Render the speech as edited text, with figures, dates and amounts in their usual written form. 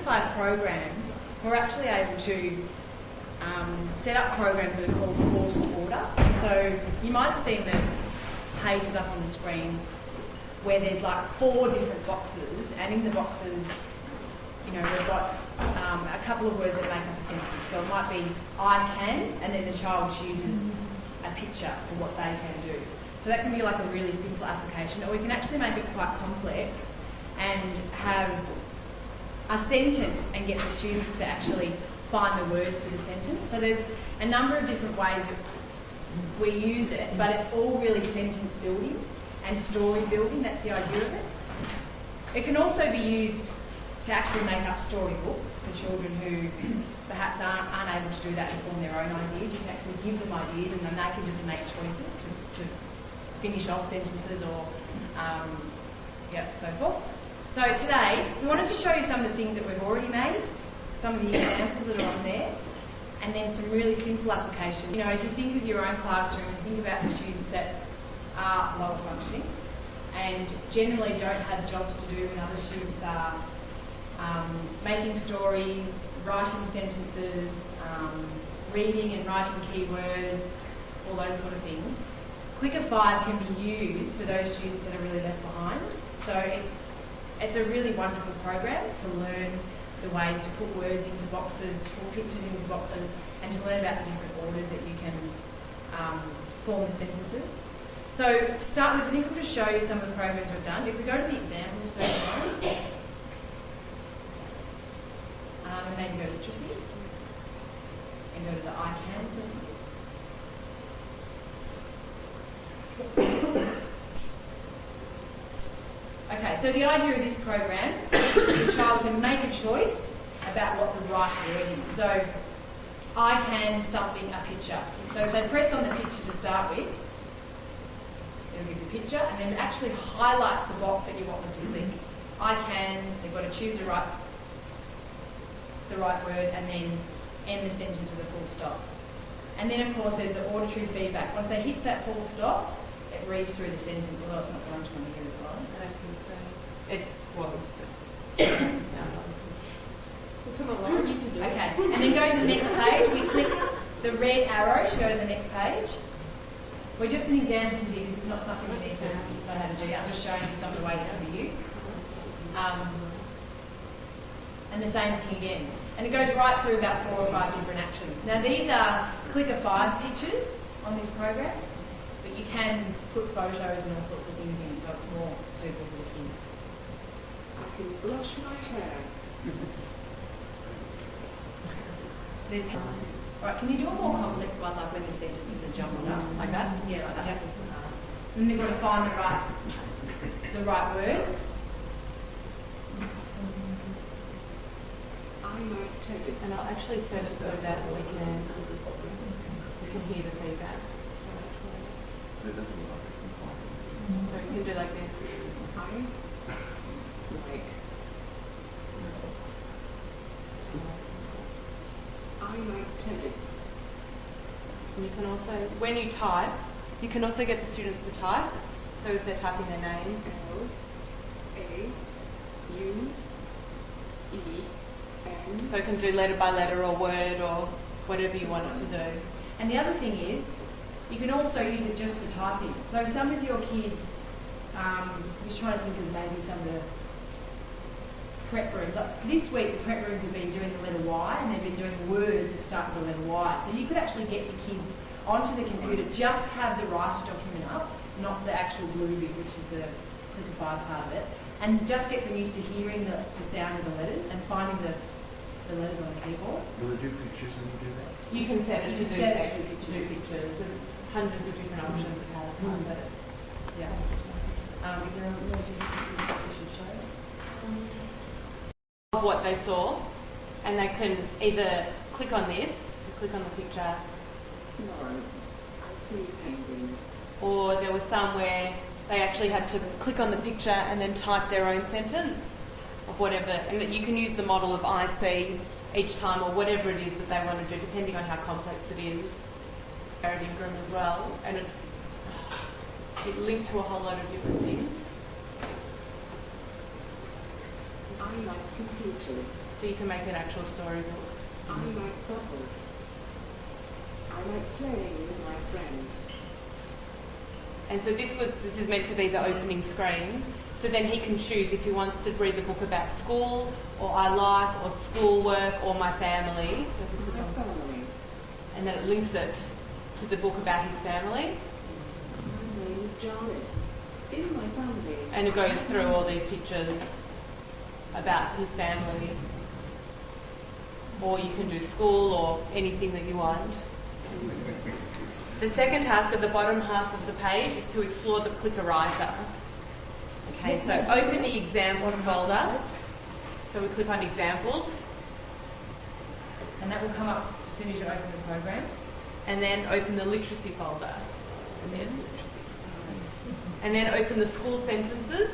simplified program, we're actually able to set up programs that are called forced order. So you might have seen the pages up on the screen where there's like 4 different boxes, and in the boxes, you know, we've got a couple of words that make up a sentence. So it might be I can, and then the child chooses a picture for what they can do. So that can be like a really simple application, or we can actually make it quite complex and have a sentence and get the students to actually find the words for the sentence. So there's a number of different ways that we use it, but it's all really sentence building and story building. That's the idea of it. It can also be used to actually make up storybooks for children who perhaps aren't able to do that and form their own ideas. You can actually give them ideas, and then they can just make choices to finish off sentences or so forth. So today we wanted to show you some of the things that we've already made, some of the examples that are on there, and then some really simple applications. You know, if you think of your own classroom and think about the students that are lower functioning and generally don't have jobs to do when other students are making stories, writing sentences, reading and writing keywords, all those sort of things. Clicker 5 can be used for those students that are really left behind. So it's a really wonderful program to learn the ways to put words into boxes, to put pictures into boxes, and to learn about the different orders that you can form the sentences. So to start with, I think we'll just show you some of the programs we've done. If we go to the examples first one, and maybe go to literacy, and go to the I can sentences. Okay, so the idea of this program is for the child to make a choice about what the right word is. So, I can something a picture. So if they press on the picture to start with, it'll give you a picture, and then it actually highlights the box that you want them to click. I can, they've got to choose the right word, and then end the sentence with a full stop. And then of course there's the auditory feedback. Once they hit that full stop, it reads through the sentence, although it's not going to want to hear it well. I don't think so. It was. Come along, you can do it. Okay, and then go to the next page. We click the red arrow to go to the next page. We're just an example here. This is not something we need to know how to do. I'm just showing you some of the ways it can be used. And the same thing again. And it goes right through about 4 or 5 different actions. Now these are Clicker 5 pictures on this program, but you can put photos and all sorts of things in, so it's more suitable for the kids. I can brush my hair. There's right, can you do a more complex one, like when the sentences are jumbled up, like that? Yeah, like that. Yeah. And they've got to find the right words. I might take it. And I'll actually set it so that we can hear the feedback. So you can do like this. I might take it. And you can also, when you type, you can also get the students to type. So if they're typing their name, L-A-U-E-N. So it can do letter by letter or word or whatever you want it to do. And the other thing is, you can also use it just for typing. So some of your kids, I'm just trying to think of maybe some of the prep rooms. Like this week, the prep rooms have been doing the letter Y, and they've been doing words that start with the letter Y. So you could actually get the kids onto the computer, just have the writer document up, not the actual blue bit, which is the Clicker 5 part of it, and just get them used to hearing the sound of the letters and finding the letters on the keyboard. Will it do pictures when you do that? You can set it to do pictures. There's hundreds of different options of how to type it. Yeah. Is there a more different thing that we should show? Of what they saw, and they can either click on this, so click on the picture. No, I see penguin. Or there was some where they actually had to click on the picture and then type their own sentence of whatever, and that you can use the model of I see each time or whatever it is that they want to do, depending on how complex it is. Ingram as well, and it linked to a whole lot of different things. I like computers. So you can make an actual storybook. I like bubbles. I like playing with my friends. And so this is meant to be the opening screen. So then he can choose if he wants to read the book about school, or I like, or schoolwork, or my family. So if you click My on- family. and then it links it to the book about his family, My name is Jared. In my family. and it goes through all these pictures about his family. Or you can do school or anything that you want. The second task at the bottom half of the page is to explore the clicker writer. Okay, so open the examples folder. So we click on examples, And that will come up as soon as you open the program. and then open the literacy folder. And then open the school sentences.